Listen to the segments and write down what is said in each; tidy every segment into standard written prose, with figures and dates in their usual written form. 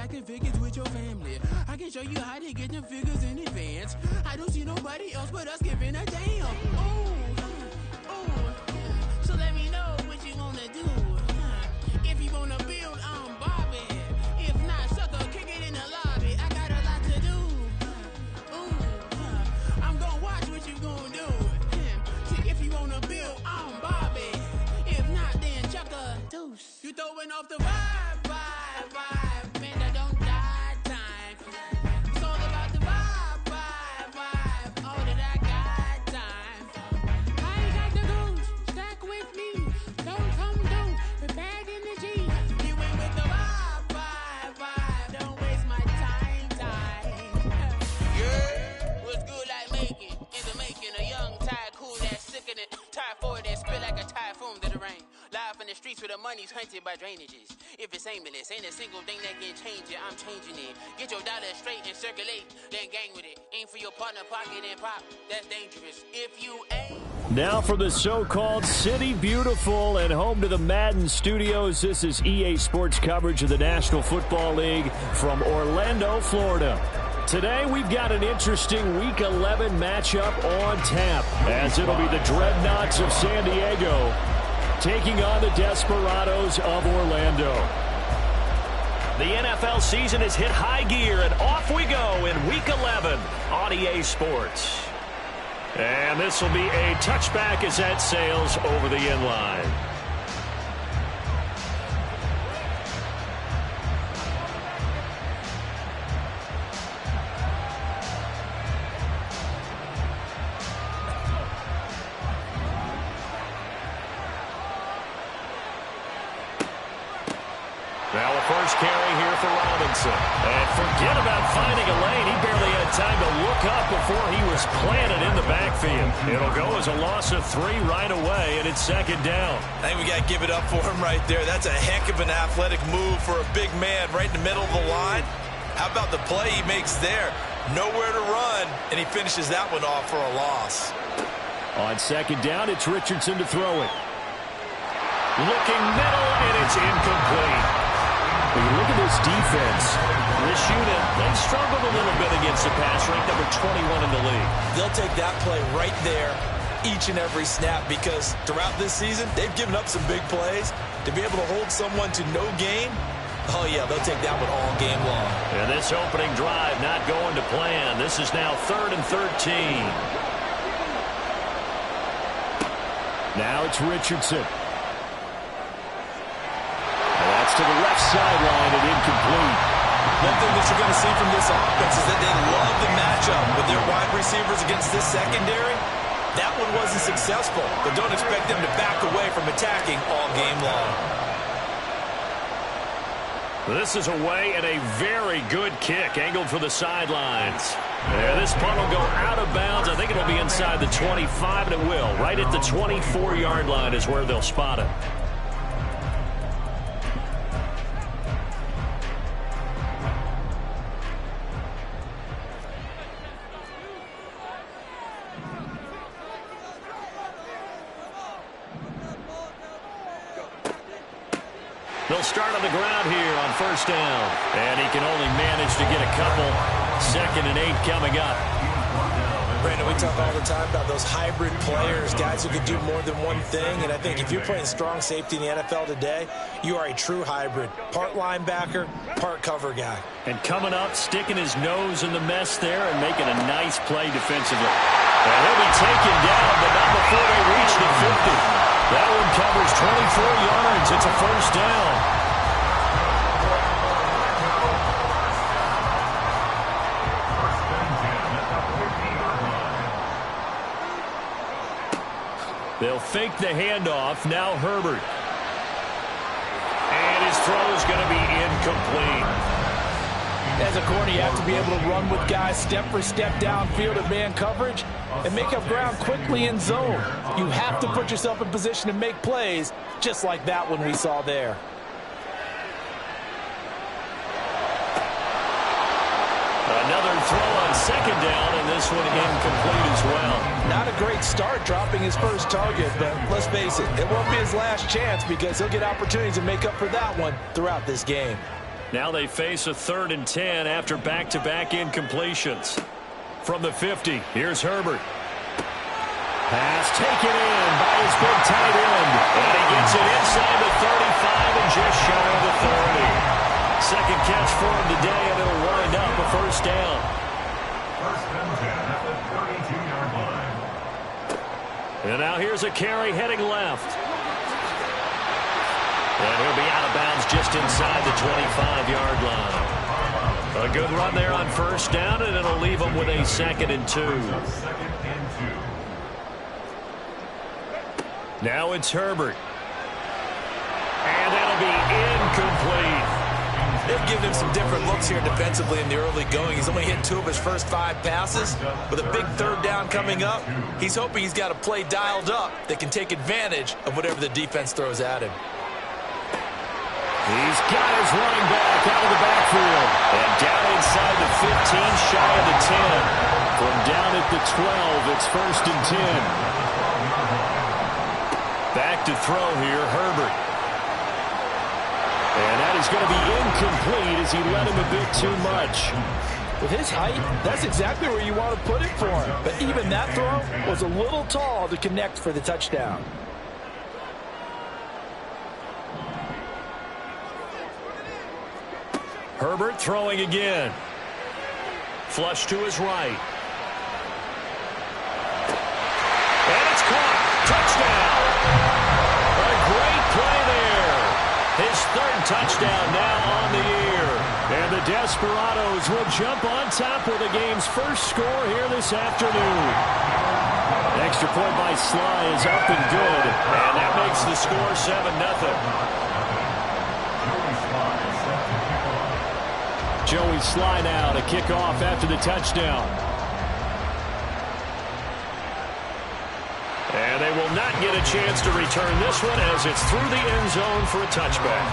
stacking figures with your family. I can show you how to get them figures in advance. I don't see nobody else but us giving a damn. So let me know what you wanna do. If you wanna build, I'm Bobby. If not, sucker, kick it in the lobby. I got a lot to do. I'm gonna watch what you gonna do. See, if you wanna build, I'm Bobby. If not, then chuck a deuce. You throwing off the vibe, man, that don't die time. It's all about the vibe, all that I got time. I ain't got the goose, stack with me. Don't come through with bad energy. You ain't with the vibe, don't waste my time. Yeah, what's good like making? In the making, a young tycoon that's sickening. Tie forward that spit like a typhoon to the rain. Live in the streets where the money's hunted by drainages. If it's aimless, ain't a single thing that can change it. I'm changing it. Get your dollar straight and circulate, then gang with it. Aim for your partner, pocket and pop. That's dangerous. If you ain't. Now from the so-called City Beautiful and home to the Madden Studios, this is EA Sports coverage of the National Football League from Orlando, Florida. Today we've got an interesting Week 11 matchup on tap, as it'll be the Dreadnoughts of San Diego taking on the Desperados of Orlando. The NFL season has hit high gear, and off we go in Week 11 on EA Sports. And this will be a touchback as that sails over the inline. Now the first carry here for Robinson. And forget about finding a lane. He barely had time to look up before he was planted in the backfield. It'll go as a loss of 3 right away, and it's second down. I think we got to give it up for him right there. That's a heck of an athletic move for a big man right in the middle of the line. How about the play he makes there? Nowhere to run, and he finishes that one off for a loss. On second down, it's Richardson to throw it. Looking middle, and it's incomplete. When you look at this defense, this unit, they struggled a little bit against the pass, ranked number 21 in the league. They'll take that play right there each and every snap, because throughout this season, they've given up some big plays. To be able to hold someone to no gain, oh yeah, they'll take that one all game long. And this opening drive not going to plan. This is now 3rd and 13. Now it's Richardson. That's to the left sideline and incomplete. One thing that you're going to see from this offense is that they love the matchup with their wide receivers against this secondary. That one wasn't successful, but don't expect them to back away from attacking all game long. This is away and a very good kick, angled for the sidelines. And this punt will go out of bounds. I think it'll be inside the 25, and it will. Right at the 24-yard line is where they'll spot it. They'll start on the ground here on first down. And he can only manage to get a couple. 2nd and 8 coming up. Brandon, we talk all the time about those hybrid players, guys who can do more than one thing. And I think if you're playing strong safety in the NFL today, you are a true hybrid. Part linebacker, part cover guy. And coming up, sticking his nose in the mess there and making a nice play defensively. And he'll be taken down, but not before they reach the 50. That one covers 24 yards. It's a first down. They'll fake the handoff. Now Herbert. And his throw is going to be incomplete. As a corner, you have to be able to run with guys step for step downfield in man coverage and make up ground quickly in zone. You have to put yourself in position to make plays, just like that one we saw there. Another throw on second down, and this one incomplete as well. Not a great start dropping his first target, but let's face it, it won't be his last chance because he'll get opportunities to make up for that one throughout this game. Now they face a 3rd and 10 after back-to-back incompletions. From the 50, here's Herbert. Pass taken in by his big tight end. And he gets it inside the 35 and just shy of the 30. Second catch for him today, and it'll wind up a first down. First and 10 at the 32-yard line. And now here's a carry heading left. And he'll be out of bounds just inside the 25-yard line. A good run there on first down, and it'll leave him with a 2nd and 2. Now it's Herbert. And that'll be incomplete. They've given him some different looks here defensively in the early going. He's only hit 2 of his first 5 passes. With a big 3rd down coming up, he's hoping he's got a play dialed up that can take advantage of whatever the defense throws at him. He's got his running back out of the backfield. And down inside the 15, shy of the 10. From down at the 12, it's 1st and 10. Back to throw here, Herbert. And that is going to be incomplete as he led him a bit too much. With his height, that's exactly where you want to put it for him. But even that throw was a little tall to connect for the touchdown. Herbert throwing again. Flush to his right. And it's caught. Touchdown. A great play there. His 3rd touchdown now on the year. And the Desperados will jump on top with the game's first score here this afternoon. Extra point by Sly is up and good. And that makes the score 7-0. Joey Sly now to kick off after the touchdown. And they will not get a chance to return this one as it's through the end zone for a touchback.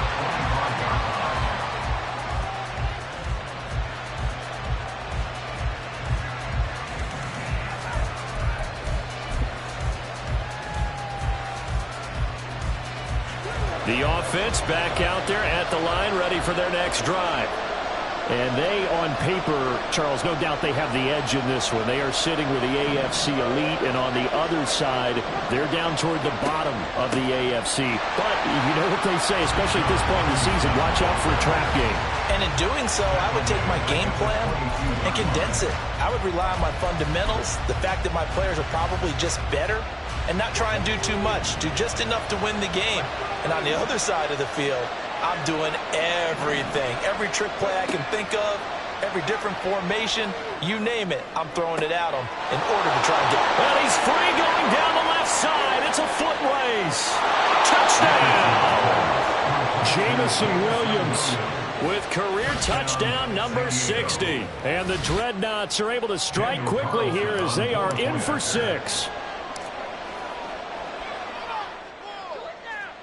The offense back out there at the line, ready for their next drive. And they, on paper, Charles, no doubt they have the edge in this one. They are sitting with the AFC elite, and on the other side, they're down toward the bottom of the AFC. But you know what they say, especially at this point in the season, watch out for a trap game. And in doing so, I would take my game plan and condense it. I would rely on my fundamentals, the fact that my players are probably just better, and not try and do too much, do just enough to win the game. And on the other side of the field, I'm doing everything. Every trick play I can think of, every different formation, you name it, I'm throwing it at him in order to try and get it. Well, he's free going down the left side. It's a foot race. Touchdown! Jameson Williams with career touchdown number 60. And the Dreadnoughts are able to strike quickly here as they are in for 6.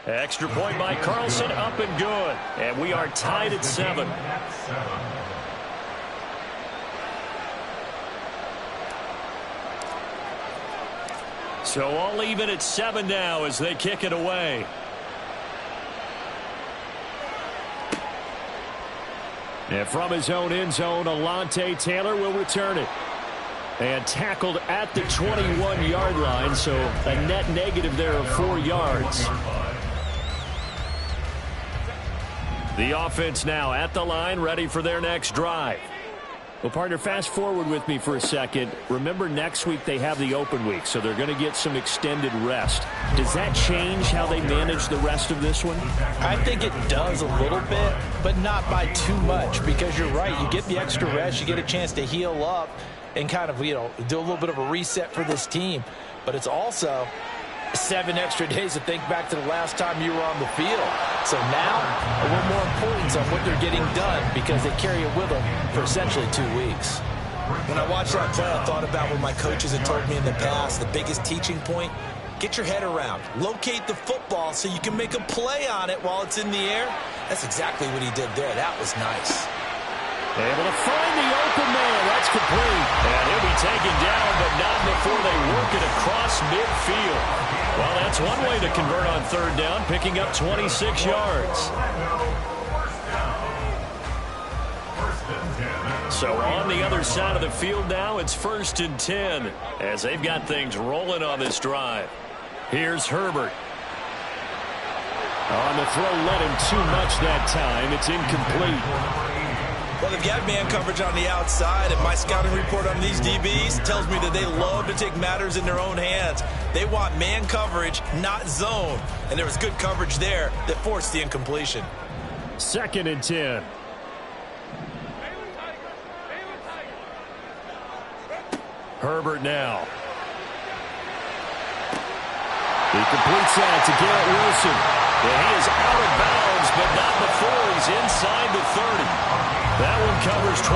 Extra point by Carlson, up and good. And we are tied at 7. So all even at 7 now as they kick it away. And from his own end zone, Alontae Taylor will return it. And tackled at the 21-yard line, so a net negative there of 4 yards. The offense now at the line, ready for their next drive. Well, partner, fast forward with me for a second. Remember, next week they have the open week, so they're going to get some extended rest. Does that change how they manage the rest of this one? I think it does a little bit, but not by too much, because you're right. You get the extra rest, you get a chance to heal up and kind of, do a little bit of a reset for this team. But it's also 7 extra days to think back to the last time you were on the field. So now, a little more importance on what they're getting done because they carry it with them for essentially 2 weeks. When I watched that play, I thought about what my coaches had told me in the past. The biggest teaching point, get your head around. Locate the football so you can make a play on it while it's in the air. That's exactly what he did there. That was nice. Able to find the open man. That's complete. And he'll be taken down, but not before they work it across midfield. Well, that's one way to convert on 3rd down, picking up 26 yards. So on the other side of the field now, it's 1st and 10 as they've got things rolling on this drive. Here's Herbert. On the throw, led him too much that time. It's incomplete. Well, they've got man coverage on the outside, and my scouting report on these DBs tells me that they love to take matters in their own hands. They want man coverage, not zone. And there was good coverage there that forced the incompletion. 2nd and 10. Herbert now. He completes that to Garrett Wilson. And he is out of bounds, but not before he's inside the 30. That one covers 24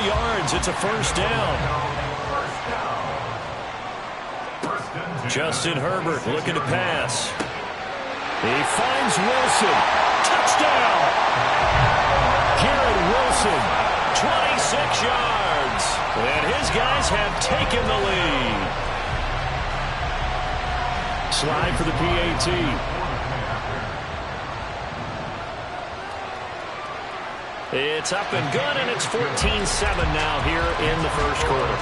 yards. It's a 1st down. Justin Herbert looking to pass. He finds Wilson. Touchdown! Garrett Wilson, 26 yards. And his guys have taken the lead. Slide for the PAT. It's up and good, and it's 14-7 now here in the 1st quarter.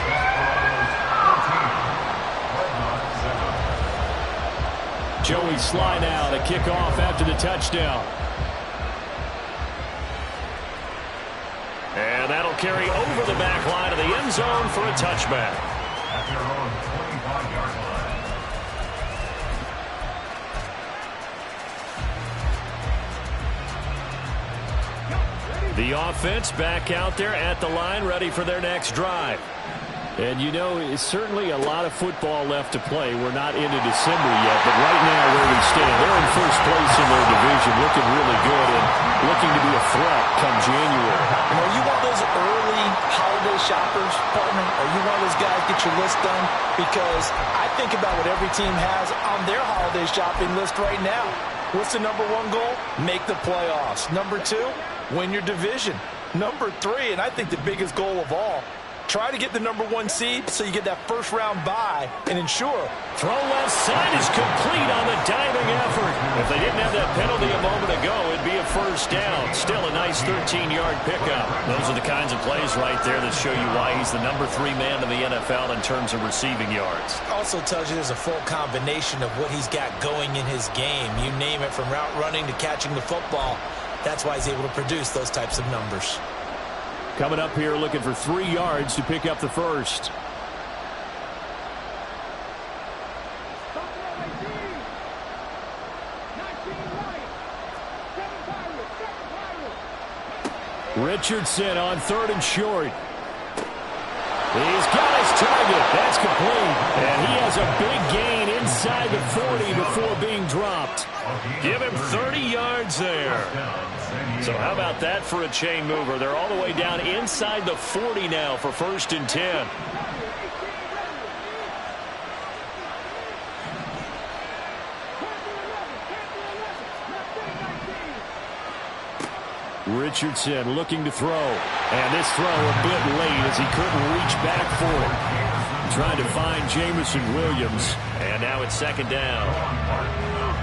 Joey Slye now to kick off after the touchdown. And that'll carry over the back line of the end zone for a touchback. At their own 25-yard line. The offense back out there at the line, ready for their next drive. And, you know, it's certainly a lot of football left to play. We're not into December yet, but right now where we stand, they're in 1st place in their division, looking really good and looking to be a threat come January. Are you one of those early holiday shoppers, partner? Are you one of those guys get your list done? Because I think about what every team has on their holiday shopping list right now. What's the number 1 goal? Make the playoffs. Number 2, win your division. Number 3, and I think the biggest goal of all, try to get the number 1 seed so you get that 1st round bye and ensure. Throw left side is complete on the diving effort. If they didn't have that penalty a moment ago, it'd be a 1st down. Still a nice 13-yard pickup. Those are the kinds of plays right there that show you why he's the number 3 man in the NFL in terms of receiving yards. Also tells you there's a full combination of what he's got going in his game. You name it, from route running to catching the football. That's why he's able to produce those types of numbers. Coming up here looking for 3 yards to pick up the 1st. Richardson on 3rd and short. He's got his target. That's complete. And he has a big gain inside the 40 before being dropped. Give him 30 yards there. So how about that for a chain mover? They're all the way down inside the 40 now for 1st and 10. Richardson looking to throw. And this throw a bit late as he couldn't reach back for it. Trying to find Jameson Williams. And now it's 2nd down.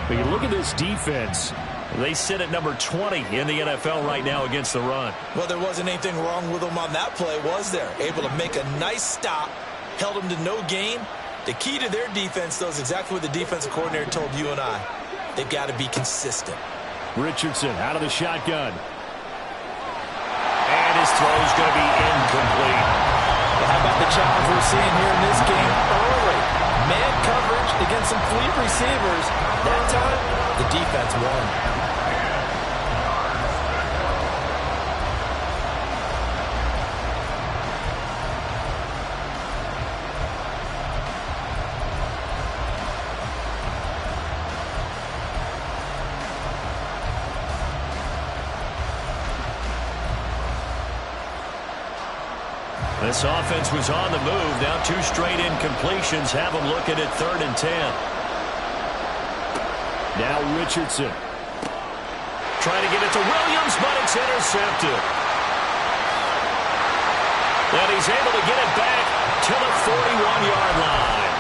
But you look at this defense. They sit at number 20 in the NFL right now against the run. Well, there wasn't anything wrong with them on that play, was there? Able to make a nice stop. Held them to no gain. The key to their defense, though, is exactly what the defensive coordinator told you and I. They've got to be consistent. Richardson out of the shotgun. And his throw is going to be incomplete. How about the challenge we're seeing here in this game early? Man coverage against some fleet receivers. That time, the defense won. This offense was on the move. Now 2 straight incompletions have them looking at 3rd and 10. Now Richardson. Trying to get it to Williams, but it's intercepted. And he's able to get it back to the 41-yard line.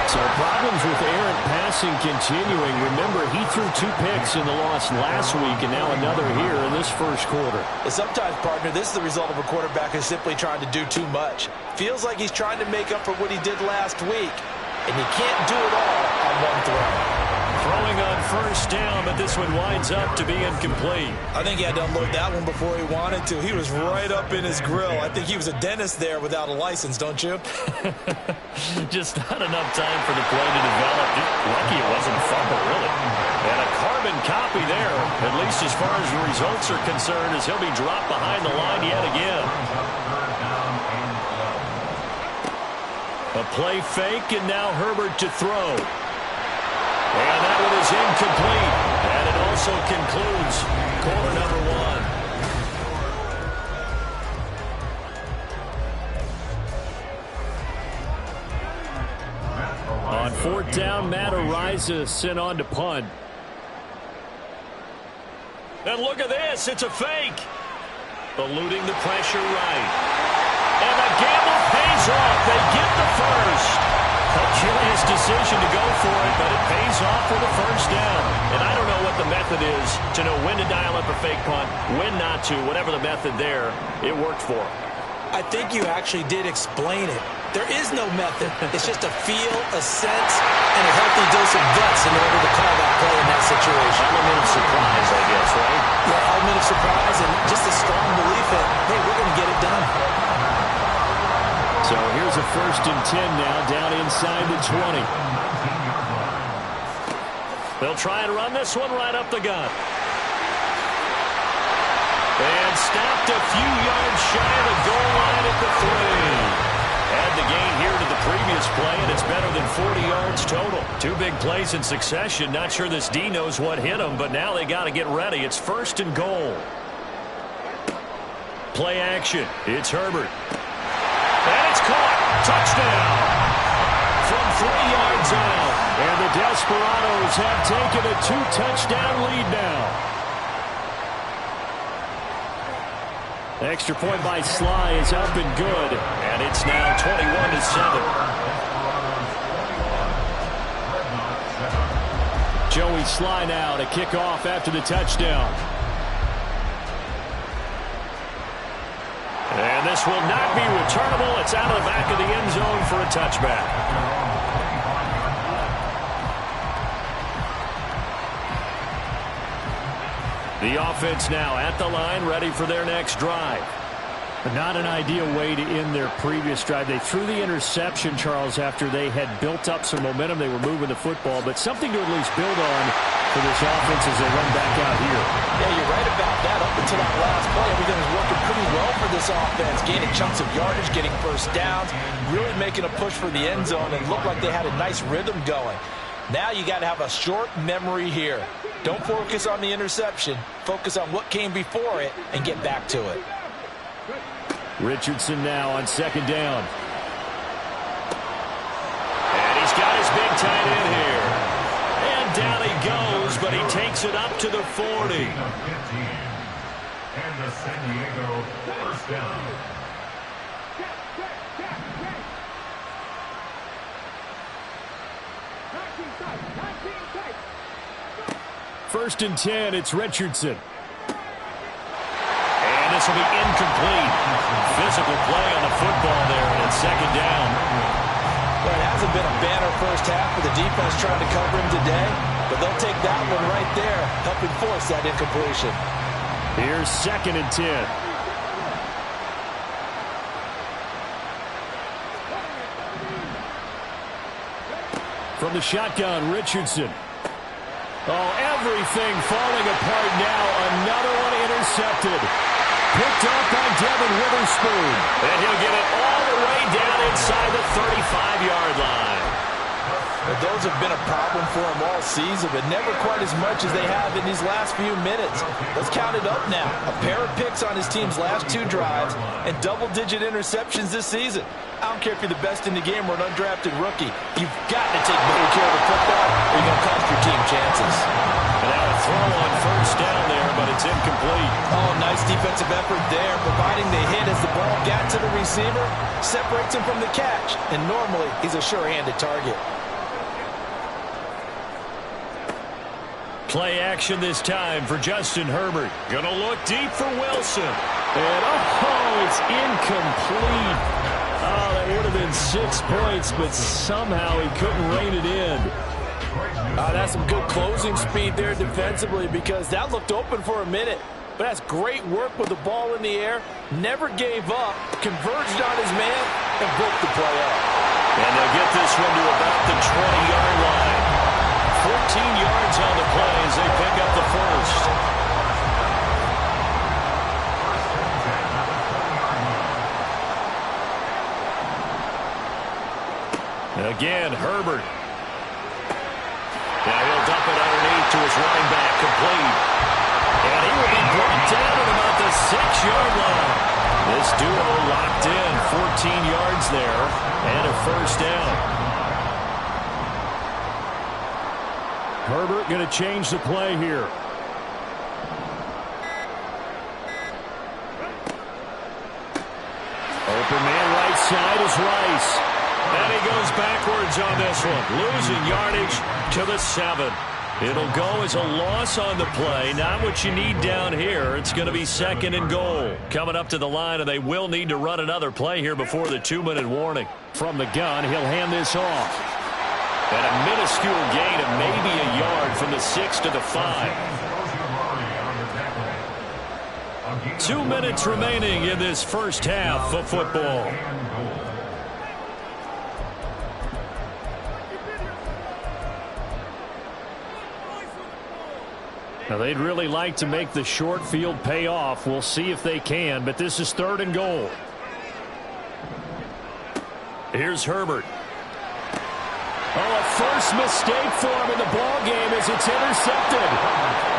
So problems with errant passing continuing. Remember, he threw 2 picks in the loss last week and now another here in this first quarter. And sometimes, partner, this is the result of a quarterback who's simply trying to do too much. Feels like he's trying to make up for what he did last week, and he can't do it all on one throw. Throwing on first down, but this one winds up to be incomplete. I think he had to unload that one before he wanted to. He was right up in his grill. I think he was a dentist there without a license, don't you? Just not enough time for the play to develop. Lucky it wasn't a fumble, really. And a carbon copy there, at least as far as the results are concerned, as he'll be dropped behind the line yet again. A play fake, and now Herbert to throw. And that one is incomplete. And it also concludes quarter number 1. On 4th down, Matt Araiza sent on to punt. And look at this. It's a fake. Eluding the pressure right. And the gamble pays off. They get the first. A curious decision to go for it, but it pays off for the first down. And I don't know what the method is to know when to dial up a fake punt, when not to. Whatever the method there, it worked for him. I think you actually did explain it. There is no method. It's just a feel, a sense, and a healthy dose of guts in order to call that play in that situation. Element of surprise, I guess, right? Yeah, element of surprise and just a strong belief that, hey, we're going to get it done. So here's a 1st and 10 now, down inside the 20. They'll try and run this one right up the gut. And stopped a few yards shy of the goal line at the 3. Add the gain here to the previous play, and it's better than 40 yards total. 2 big plays in succession. Not sure this D knows what hit him, but now they got to get ready. It's 1st and goal. Play action. It's Herbert. And it's caught. Touchdown. From 3 yards out. And the Desperados have taken a 2-touchdown lead now. Extra point by Sly is up and good. And it's now 21-7. Joey Sly now to kick off after the touchdown. And this will not be returnable. It's out of the back of the end zone for a touchback. The offense now at the line, ready for their next drive. But not an ideal way to end their previous drive. They threw the interception, Charles, after they had built up some momentum. They were moving the football, but something to at least build on for this offense as they run back out here. Yeah, you're right about that. Up until that last play, everything was working pretty well for this offense. Gaining chunks of yardage, getting first downs, really making a push for the end zone, and looked like they had a nice rhythm going. Now you got to have a short memory here. Don't focus on the interception. Focus on what came before it and get back to it. Richardson now on 2nd down. And he's got his big tight end here. And down he goes, but he takes it up to the 40. And the San Diego 1st down. First and 10, it's Richardson. And this will be incomplete. Physical play on the football there, and it's 2nd down. Well, it hasn't been a banner first half for the defense trying to cover him today, but they'll take that one right there, helping force that incompletion. Here's 2nd and 10. From the shotgun, Richardson. Oh, everything falling apart now. Another one intercepted. Picked up by Devin Witherspoon. And he'll get it all the way down inside the 35-yard line. But those have been a problem for him all season, but never quite as much as they have in these last few minutes. Let's count it up now. A pair of picks on his team's last 2 drives and double-digit interceptions this season. I don't care if you're the best in the game or an undrafted rookie. You've got to take better care of the football or you're going to cost your team chances. And now a throw on first down there, but it's incomplete. Oh, nice defensive effort there, providing the hit as the ball got to the receiver, separates him from the catch, and normally he's a sure-handed target. Play action this time for Justin Herbert. Gonna look deep for Wilson. And oh, it's incomplete. Oh, that would have been 6 points, but somehow he couldn't rein it in. That's some good closing speed there defensively, because that looked open for a minute. But that's great work with the ball in the air. Never gave up, converged on his man, and broke the play up. And they'll get this one to about the 20-yard line. 14 yards on the play as they pick up the first. And again, Herbert. Now he'll dump it underneath to his running back, complete. And he will be brought down at about the 6-yard line. This duo locked in, 14 yards there, and a first down. Herbert going to change the play here. Open man right side is Rice. And he goes backwards on this one, losing yardage to the 7. It'll go as a loss on the play. Not what you need down here. It's going to be 2nd and goal. Coming up to the line, and they will need to run another play here before the 2-minute warning. From the gun, he'll hand this off. And a minuscule gain of maybe a yard from the 6 to the 5. 2 minutes remaining in this first half of football. Now, they'd really like to make the short field pay off. We'll see if they can, but this is 3rd and goal. Here's Herbert. Oh, a first mistake for him in the ball game as it's intercepted.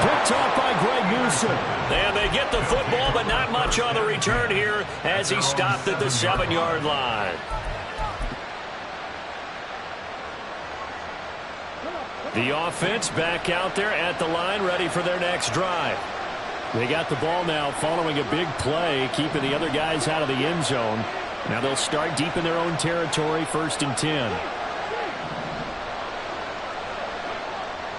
Picked off by Greg Newsome. And they get the football, but not much on the return here as he stopped at the 7-yard line. The offense back out there at the line, ready for their next drive. They got the ball now following a big play, keeping the other guys out of the end zone. Now they'll start deep in their own territory, 1st and 10.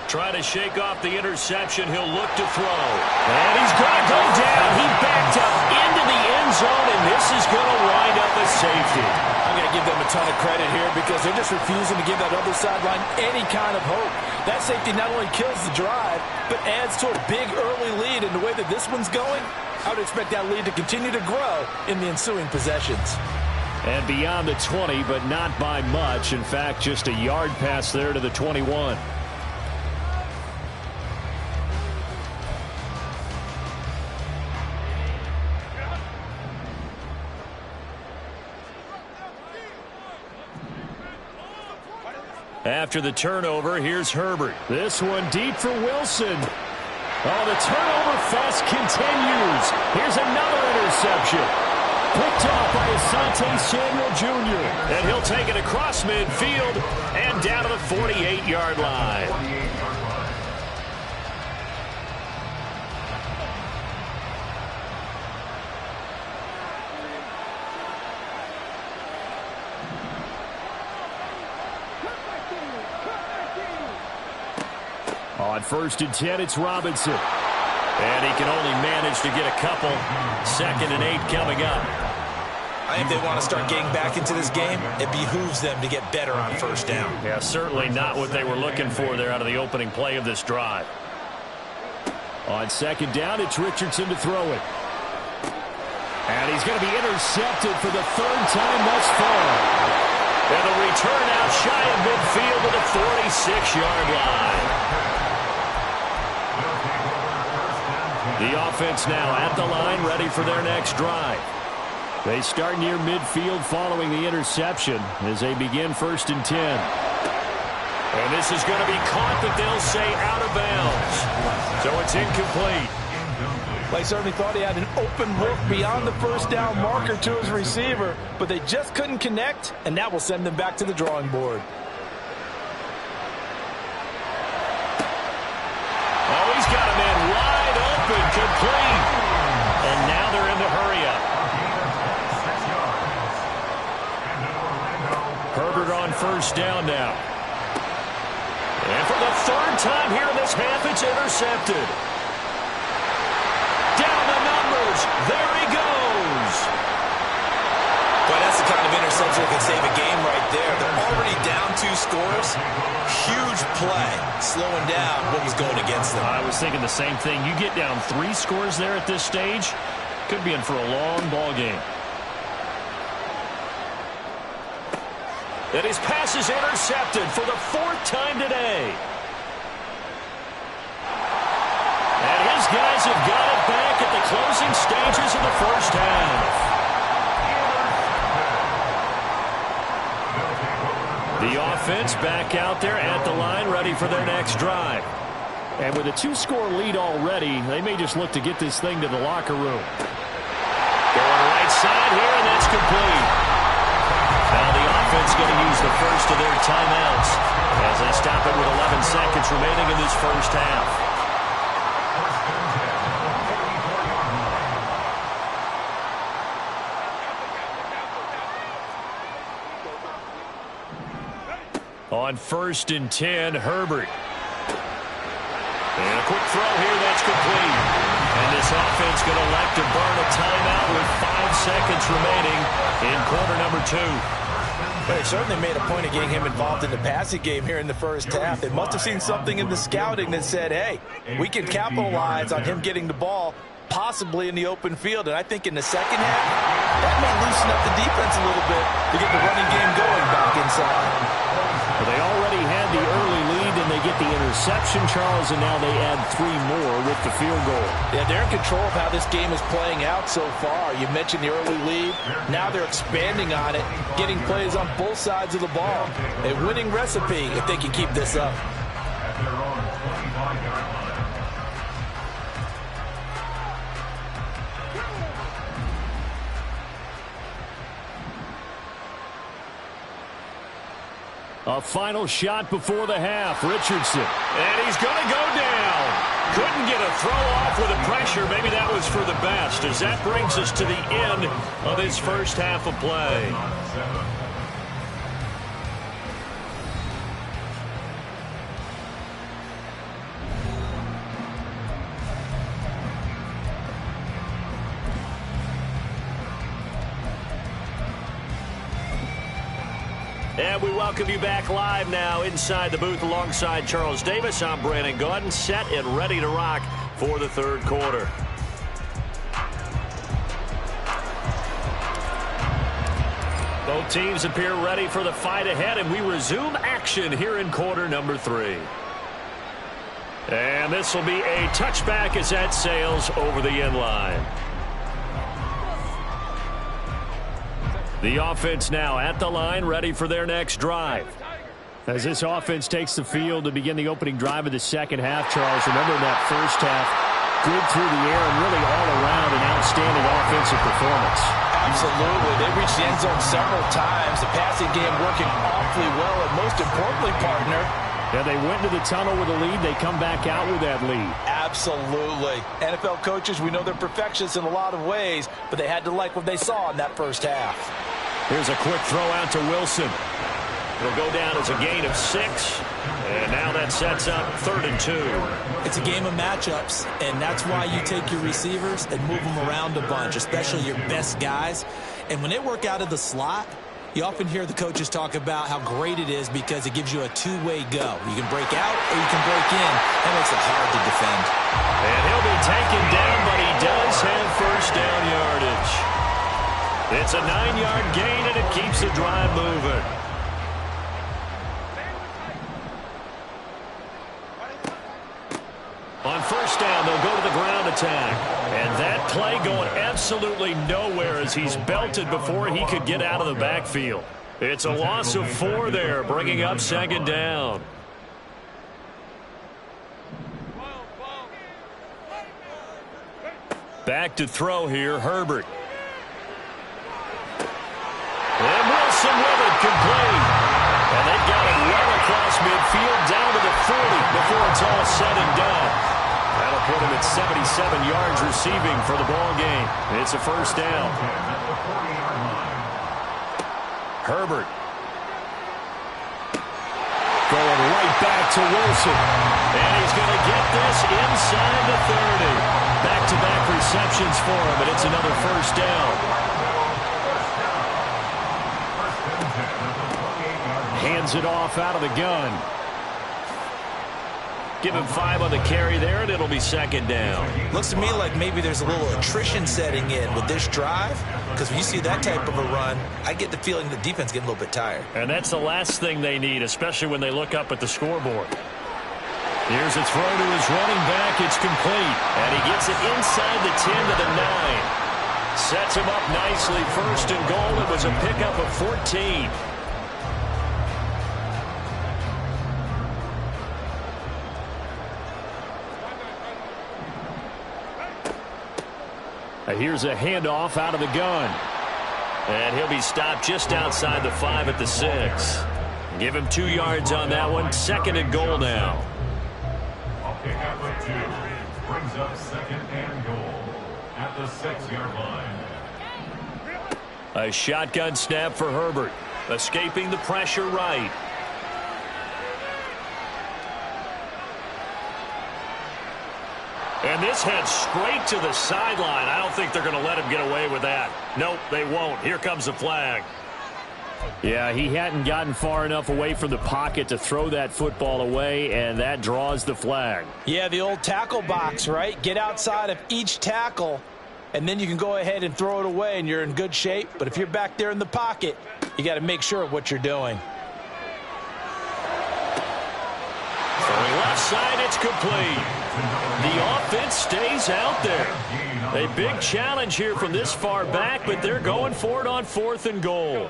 Try to shake off the interception. He'll look to throw. And he's going to go down. He backed up into the end zone, and this is going to wind up a safety. I'm going to give them a ton of credit here because they're just refusing to give that other sideline any kind of hope. That safety not only kills the drive, but adds to a big early lead. In the way that this one's going, I would expect that lead to continue to grow in the ensuing possessions. And beyond the 20, but not by much. In fact, just a yard pass there to the 21. After the turnover, here's Herbert. This one deep for Wilson. Oh, the turnover fest continues. Here's another interception. Picked off by Asante Samuel Jr. And he'll take it across midfield and down to the 48-yard line. On 1st and 10, it's Robinson. And he can only manage to get a couple. 2nd and 8 coming up. I think they want to start getting back into this game. It behooves them to get better on 1st down. Yeah, certainly not what they were looking for there out of the opening play of this drive. On 2nd down, it's Richardson to throw it. And he's going to be intercepted for the 3rd time thus far. And the return out shy of midfield to the 46-yard line. The offense now at the line, ready for their next drive. They start near midfield following the interception as they begin 1st and 10. And this is going to be caught, but they'll say out of bounds. So it's incomplete. They certainly thought he had an open look beyond the 1st down marker to his receiver, but they just couldn't connect, and that will send them back to the drawing board. Oh, he's got a man wide open, complete. And now they're in the hurry-up. Herbert on 1st down now. And for the third time here in this half, it's intercepted. Down the numbers. There he goes. Boy, that's the kind of interception that can save a game right there. They're already down 2 scores. Huge play, slowing down what was going against them. I was thinking the same thing. You get down 3 scores there at this stage, could be in for a long ball game. And his pass is intercepted for the 4th time today. And his guys have got it back at the closing stages of the first half. The offense back out there at the line, ready for their next drive. And with a 2-score lead already, they may just look to get this thing to the locker room. Going right side here, and that's complete. Now the offense going to use the first of their timeouts as they stop it with 11 seconds remaining in this first half. On 1st and 10, Herbert. And a quick throw here, that's complete. And this offense going to elect to burn a timeout with 5 seconds remaining in quarter number 2. They certainly made a point of getting him involved in the passing game here in the first half. They must have seen something in the scouting that said, hey, we can capitalize on him getting the ball possibly in the open field. And I think in the second half, that may loosen up the defense a little bit to get the running game going back inside. Well, they already had the early lead, and they get the interception, Charles, and now they add 3 more with the field goal. Yeah, they're in control of how this game is playing out so far. You mentioned the early lead. Now they're expanding on it, getting plays on both sides of the ball. A winning recipe if they can keep this up. At their own 25-yard line. A final shot before the half. Richardson. And he's going to go down. Couldn't get a throw off with the pressure. Maybe that was for the best, as that brings us to the end of his first half of play. And we welcome you back live now inside the booth alongside Charles Davis. I'm Brandon Gaudin, set and ready to rock for the third quarter. Both teams appear ready for the fight ahead, and we resume action here in quarter number 3. And this will be a touchback as that sails over the end line. The offense now at the line, ready for their next drive. As this offense takes the field to begin the opening drive of the second half, Charles, remember in that first half, good through the air and really all around an outstanding offensive performance. Absolutely. They reached the end zone several times. The passing game working awfully well, and most importantly, partner, yeah, they went to the tunnel with a lead. They come back out with that lead. Absolutely. NFL coaches, we know they're perfectionists in a lot of ways, but they had to like what they saw in that first half. Here's a quick throw out to Wilson. It'll go down as a gain of 6. And now that sets up 3rd and 2. It's a game of matchups, and that's why you take your receivers and move them around a bunch, especially your best guys. And when they work out of the slot, you often hear the coaches talk about how great it is because it gives you a two-way go. You can break out or you can break in. That makes it hard to defend. And he'll be taken down, but he does have first down yardage. It's a 9-yard gain, and it keeps the drive moving. On first down, they'll go to the ground attack. And that play going absolutely nowhere as he's belted before he could get out of the backfield. It's a loss of 4 there, bringing up 2nd down. Back to throw here, Herbert. And Wilson with it, complete. And they've got it well across midfield, down to the 40 before it's all said and done. That'll put him at 77 yards receiving for the ball game. It's a first down. Herbert. Going right back to Wilson. And he's going to get this inside the 30. Back-to-back receptions for him, and it's another first down. Hands it off out of the gun. Give him 5 on the carry there, and it'll be second down. Looks to me like maybe there's a little attrition setting in with this drive, because when you see that type of a run, I get the feeling the defense getting a little bit tired. And that's the last thing they need, especially when they look up at the scoreboard. Here's a throw to his running back. It's complete. And he gets it inside the 10 to the 9. Sets him up nicely. First and goal. It was a pickup of 14. Here's a handoff out of the gun. And he'll be stopped just outside the 5 at the 6. Give him 2 yards on that one. Second and goal now. Pick up a 2. Brings up second and goal at the 6-yard line. A shotgun snap for Herbert. Escaping the pressure right. And this heads straight to the sideline. I don't think they're going to let him get away with that. Nope, they won't. Here comes the flag. Yeah, he hadn't gotten far enough away from the pocket to throw that football away, and that draws the flag. Yeah, the old tackle box, right? Get outside of each tackle, and then you can go ahead and throw it away, and you're in good shape. But if you're back there in the pocket, you got to make sure of what you're doing. Throwing left side, it's complete. The offense stays out there. A big challenge here from this far back, but they're going for it on 4th and goal.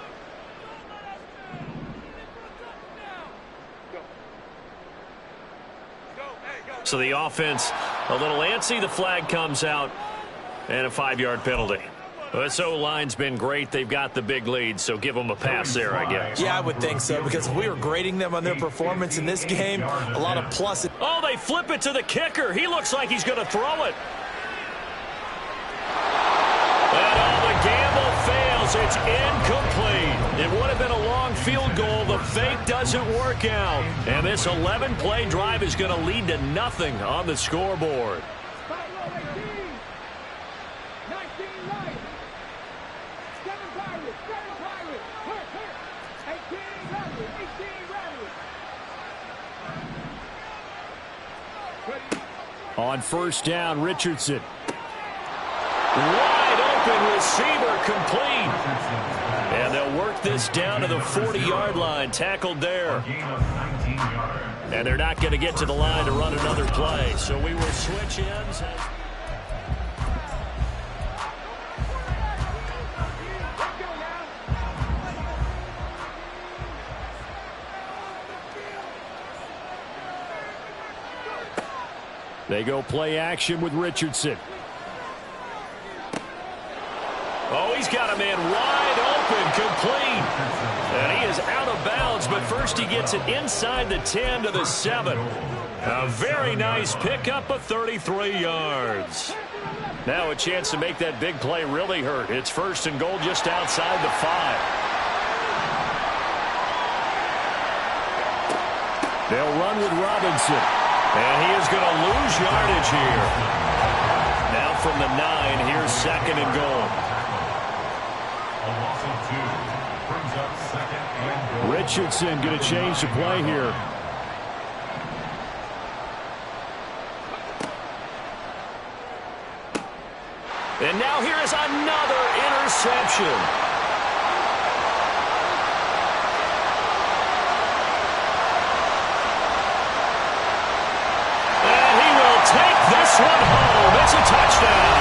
So the offense a little antsy. The flag comes out and a 5-yard penalty. This O-line's been great. They've got the big lead, so give them a pass there, I guess. Yeah, I would think so, because if we were grading them on their performance in this game, a lot of pluses. Oh, they flip it to the kicker. He looks like he's going to throw it. And all the gamble fails. It's incomplete. It would have been a long field goal. The fake doesn't work out. And this 11-play drive is going to lead to nothing on the scoreboard. On first down, Richardson. Wide open receiver, complete. And they'll work this down to the 40-yard line. Tackled there. And they're not going to get to the line to run another play. So we will switch ends. They go play action with Richardson. Oh, he's got a man wide open, complete. And he is out of bounds, but first he gets it inside the 10 to the 7. A very nice pickup of 33 yards. Now a chance to make that big play really hurt. It's first and goal just outside the 5. They'll run with Robinson. And he is going to lose yardage here. Now from the 9, here's second and goal. A loss of 2 brings up second and goal. Richardson going to change the play here. And now here is another interception. Take this one home. It's a touchdown.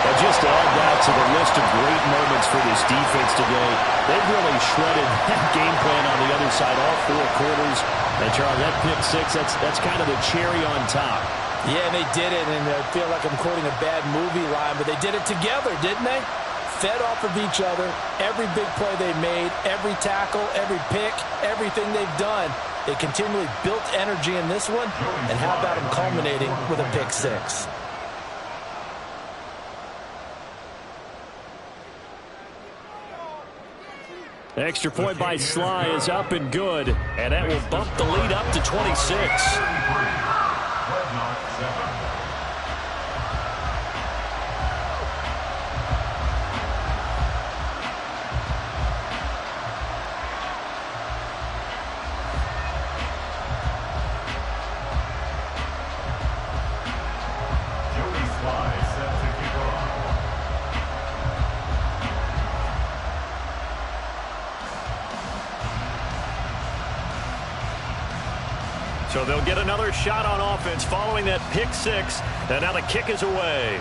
And just to add that to the list of great moments for this defense today, they've really shredded that game plan on the other side, all 4 quarters. And Charles, that pick 6, that's kind of the cherry on top. Yeah, they did it, and I feel like I'm quoting a bad movie line, but they did it together, didn't they? Fed off of each other, every big play they made, every tackle, every pick, everything they've done. They continually built energy in this one, and how about them culminating with a pick 6? Extra point by Sly is up and good, and that will bump the lead up to 26. So they'll get another shot on offense following that pick six. And now the kick is away.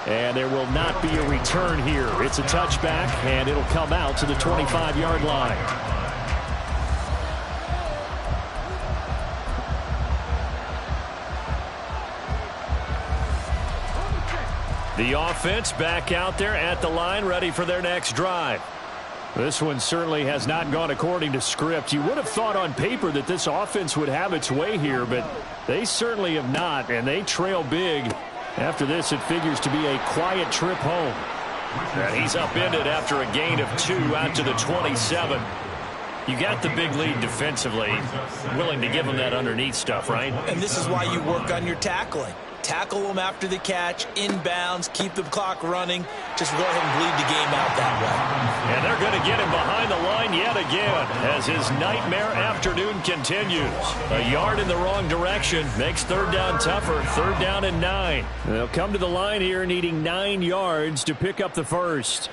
And there will not be a return here. It's a touchback, and it'll come out to the 25-yard line. The offense back out there at the line, ready for their next drive. This one certainly has not gone according to script. You would have thought on paper that this offense would have its way here, but they certainly have not, and they trail big. After this, it figures to be a quiet trip home. And he's upended after a gain of 2 out to the 27. You got the big lead defensively, willing to give them that underneath stuff, right? And this is why you work on your tackling. Tackle them after the catch, inbounds, keep the clock running. Just go ahead and bleed the game out that way. And they're going to get him behind the line yet again as his nightmare afternoon continues. A yard in the wrong direction makes third down tougher. Third down and 9. They'll come to the line here needing 9 yards to pick up the first.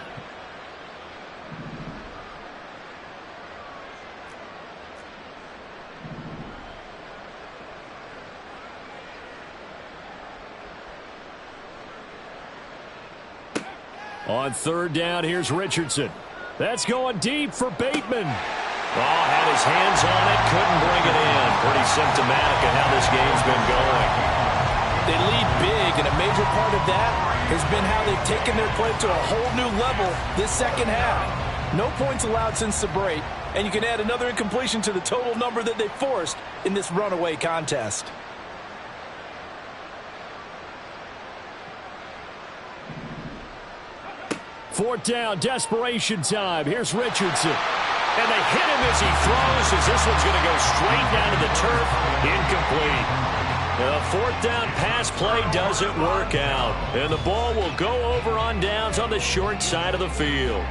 On third down, here's Richardson. That's going deep for Bateman. Oh, had his hands on it, couldn't bring it in. Pretty symptomatic of how this game's been going. They lead big, and a major part of that has been how they've taken their play to a whole new level this second half. No points allowed since the break, and you can add another incompletion to the total number that they forced in this runaway contest. Fourth down, desperation time. Here's Richardson. And they hit him as he throws, as this one's going to go straight down to the turf. Incomplete. The fourth down pass play doesn't work out. And the ball will go over on downs on the short side of the field.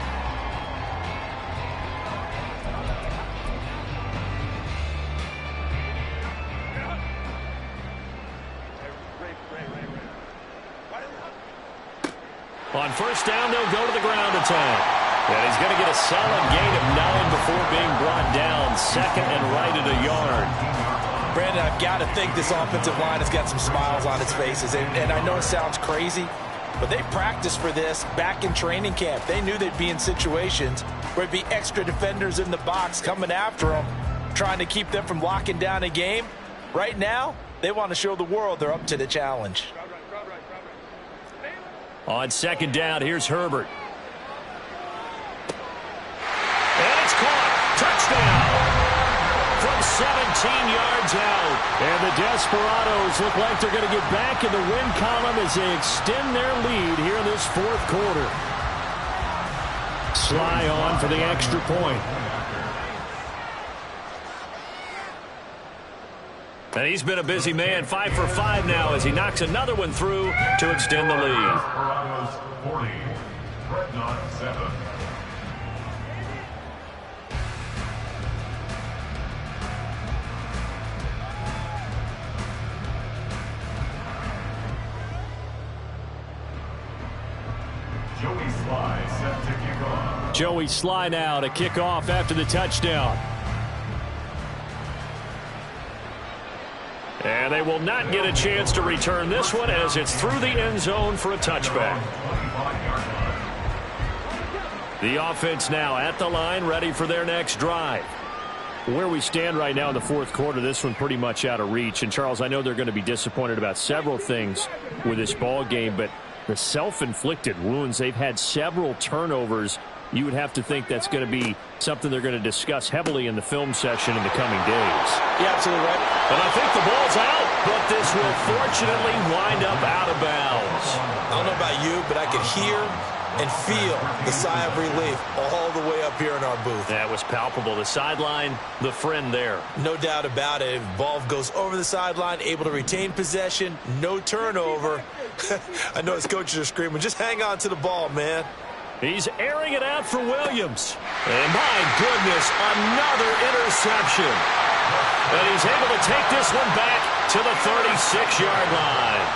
On first down, they'll go to the ground attack. And he's going to get a solid gain of 9 before being brought down. Second and right at a yard. Brandon, I've got to think this offensive line has got some smiles on its faces. And I know it sounds crazy, but they practiced for this back in training camp. They knew they'd be in situations where it'd be extra defenders in the box coming after them, trying to keep them from locking down a game. Right now, they want to show the world they're up to the challenge. On second down, here's Herbert. And it's caught. Touchdown. From 17 yards out. And the Desperados look like they're going to get back in the win column as they extend their lead here in this fourth quarter. Sly on for the extra point. And he's been a busy man, 5 for 5 now as he knocks another one through to extend the lead. 40, Dreadnought 7. Joey Sly set to kick off. Joey Sly now to kick off after the touchdown. And they will not get a chance to return this one as it's through the end zone for a touchback. The offense now at the line, ready for their next drive. Where we stand right now in the fourth quarter, this one pretty much out of reach. And, Charles, I know they're going to be disappointed about several things with this ball game, but the self-inflicted wounds, they've had several turnovers. You would have to think that's going to be something they're going to discuss heavily in the film session in the coming days. Yeah, absolutely right. And I think the ball's out, but this will fortunately wind up out of bounds. I don't know about you, but I could hear and feel the sigh of relief all the way up here in our booth. That was palpable. The sideline, the friend there. No doubt about it. Ball goes over the sideline, able to retain possession, no turnover. I know his coaches are screaming, just hang on to the ball, man. He's airing it out for Williams. And my goodness, another interception. And he's able to take this one back to the 36-yard line.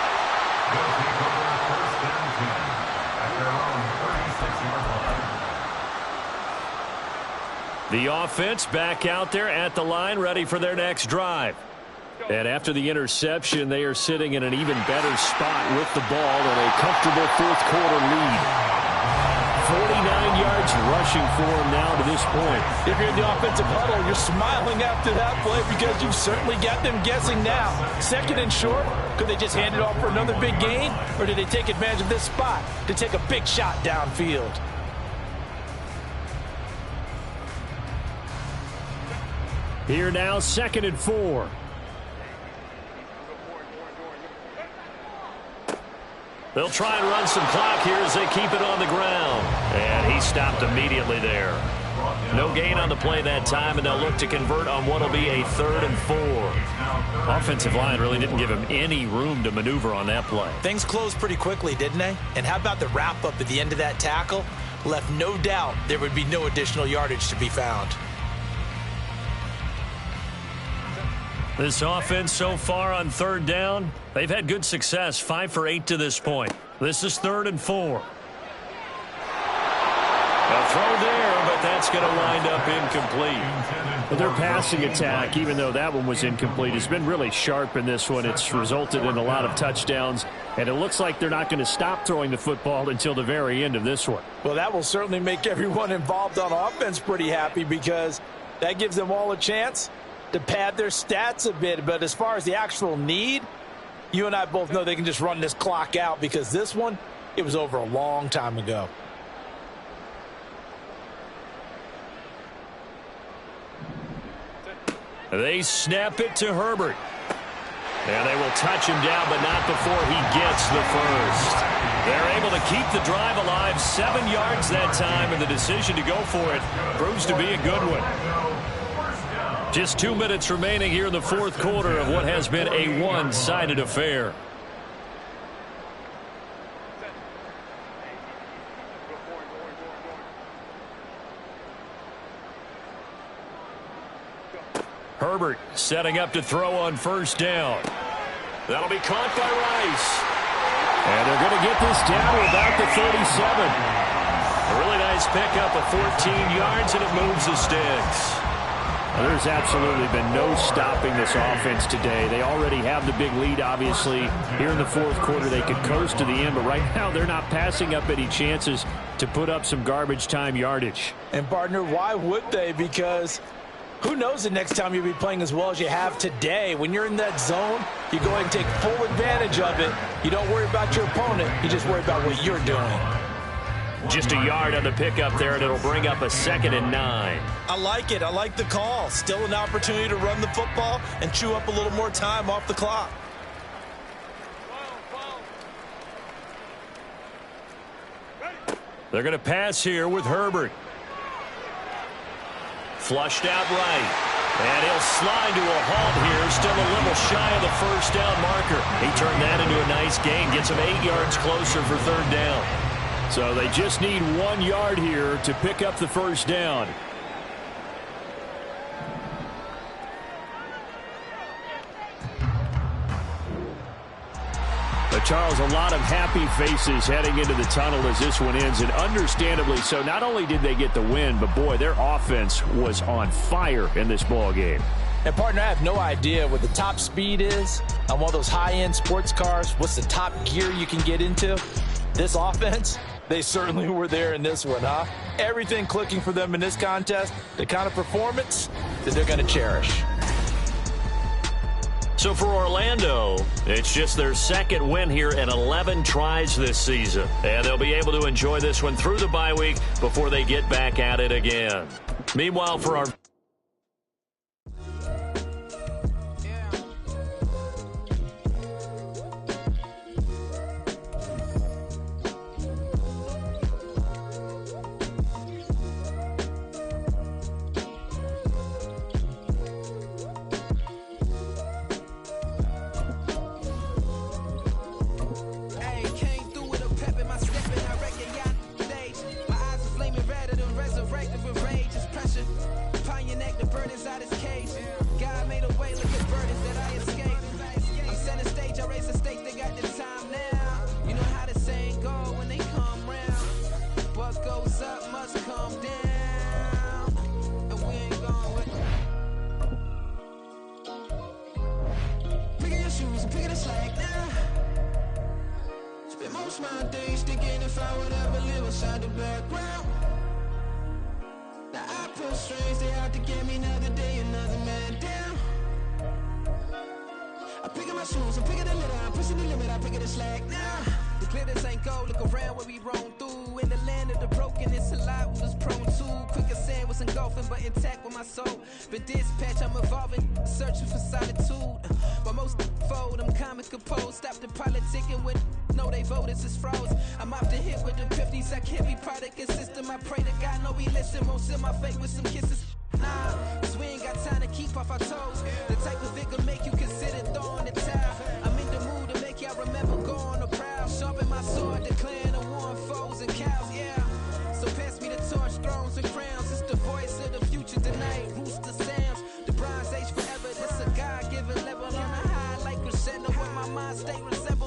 The offense back out there at the line, ready for their next drive. And after the interception, they are sitting in an even better spot with the ball and a comfortable fourth-quarter lead. 49 yards rushing for him now to this point. If you're in the offensive huddle, you're smiling after that play because you've certainly got them guessing now. Second and short, could they just hand it off for another big gain? Or did they take advantage of this spot to take a big shot downfield? Here now, 2nd and 4. They'll try and run some clock here as they keep it on the ground. And he stopped immediately there. No gain on the play that time, and they'll look to convert on what will be a 3rd and 4. Offensive line really didn't give him any room to maneuver on that play. Things closed pretty quickly, didn't they? And how about the wrap-up at the end of that tackle? Left no doubt there would be no additional yardage to be found. This offense so far on 3rd down, they've had good success, 5 for 8 to this point. This is 3rd and 4. A throw there, but that's going to wind up incomplete. But their passing attack, even though that one was incomplete, has been really sharp in this one. It's resulted in a lot of touchdowns, and it looks like they're not going to stop throwing the football until the very end of this one. Well, that will certainly make everyone involved on offense pretty happy because that gives them all a chance to pad their stats a bit. But as far as the actual need, you and I both know they can just run this clock out because this one, it was over a long time ago. They snap it to Herbert. And they will touch him down, but not before he gets the first. They're able to keep the drive alive, 7 yards that time, and the decision to go for it proves to be a good one. Just 2 minutes remaining here in the 4th quarter of what has been a one-sided affair. Herbert setting up to throw on 1st down. That'll be caught by Rice. And they're going to get this down to about the 37. A really nice pickup of 14 yards, and it moves the sticks. There's absolutely been no stopping this offense today. They already have the big lead, obviously. Here in the 4th quarter, they could coast to the end, but right now they're not passing up any chances to put up some garbage time yardage. And, partner, why would they? Because who knows the next time you'll be playing as well as you have today. When you're in that zone, you go ahead and take full advantage of it. You don't worry about your opponent. You just worry about what you're doing. Just a yard on the pickup there, and it'll bring up a 2nd and 9. I like it. I like the call. Still an opportunity to run the football and chew up a little more time off the clock. They're going to pass here with Herbert. Flushed out right. And he'll slide to a halt here. Still a little shy of the 1st down marker. He turned that into a nice gain. Gets him 8 yards closer for 3rd down. So they just need 1 yard here to pick up the 1st down. But Charles, a lot of happy faces heading into the tunnel as this one ends, and understandably so. Not only did they get the win, but boy, their offense was on fire in this ball game. And, partner, I have no idea what the top speed is on one of those high-end sports cars. What's the top gear you can get into? This offense, they certainly were there in this one, huh? Everything clicking for them in this contest, the kind of performance that they're going to cherish. So for Orlando, it's just their 2nd win here in 11 tries this season. And they'll be able to enjoy this one through the bye week before they get back at it again. Meanwhile, for our Spend most of my days thinking if I would ever live inside the background. Now I feel strange, they out to get me another day, another man down. I'm picking my shoes, I'm picking the litter, I'm pushing the limit, I'm picking the slack now. The glitters ain't gold, look around where we roam through. In the land of the broken, it's a lot we was prone to. Quick as sand was engulfing, but intact with my soul. Been dispatched, I'm evolving, searching for solitude. But most fold, I'm comic composed. Stop the politicking when no they voters is froze. I'm off the hit with the 50s, I can't be product and system. I pray to God, no he listen, won't seal my fate with some kisses. Nah, cause we ain't got time to keep off our toes. The type of vigor make you consider throwing the towel. I'm in the mood to make y'all remember going to proud. Sharpen my sword, declaring the war on foes and cows, yeah. So pass me the torch, thrones and crowns. It's the voice of the future tonight. Rooster sounds, the Bronze Age forever. This a God-given level on a high like crescendo. Where my mind stay resemble.